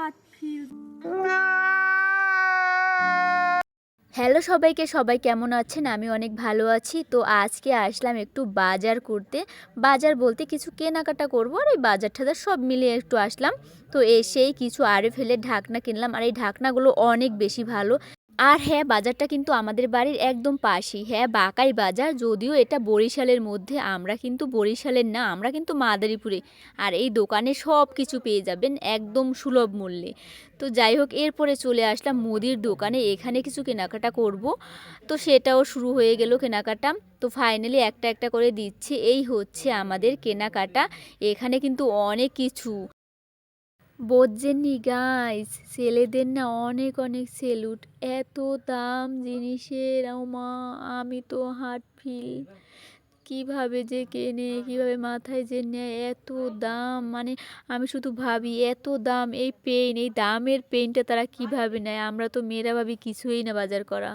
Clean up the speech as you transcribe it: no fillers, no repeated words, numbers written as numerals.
Heart feel. Hello সবাইকে, সবাই কেমন আছেন? আমি অনেক ভালো আছি। তো আজকে আসলাম একটু বাজার করতে। বাজার বলতে কিছু কেনাকাটা করব, আর এই বাজার-টাজার সব মিলিয়ে একটু আসলাম। তো এসেই কিছু আরএফএলের ঢাকনা কিনলাম, আর এই ঢাকনাগুলো অনেক বেশি ভালো। আর হ্যাঁ, বাজারটা কিন্তু আমাদের বাড়ির একদম পাশেই। হ্যাঁ, বাকাই বাজার, যদিও এটা বরিশালের মধ্যে। আমরা কিন্তু বরিশালের না, আমরা কিন্তু মাদারীপুরে। আর এই দোকানে সব কিছু পেয়ে যাবেন একদম সুলভ মূল্যে। তো যাই হোক, এরপরে চলে আসলাম মুদির দোকানে, এখানে কিছু কেনাকাটা করব। তো সেটাও শুরু হয়ে গেল কেনাকাটা। তো ফাইনালি একটা একটা করে দিচ্ছে। এই হচ্ছে আমাদের কেনাকাটা। এখানে কিন্তু অনেক কিছু বোঝেননি গাইস, ছেলেদের না অনেক অনেক সেলুট। এত দাম জিনিসের, ও মা, আমি তো হার্ট ফিল। কিভাবে যে কেনে, কিভাবে মাথায় যে নেয়, এত দাম, মানে আমি শুধু ভাবি এত দাম, এই পেইন, এই দামের পেইনটা তারা কিভাবে নেয়। আমরা তো মেয়েরা ভাবি কিছুই না বাজার করা।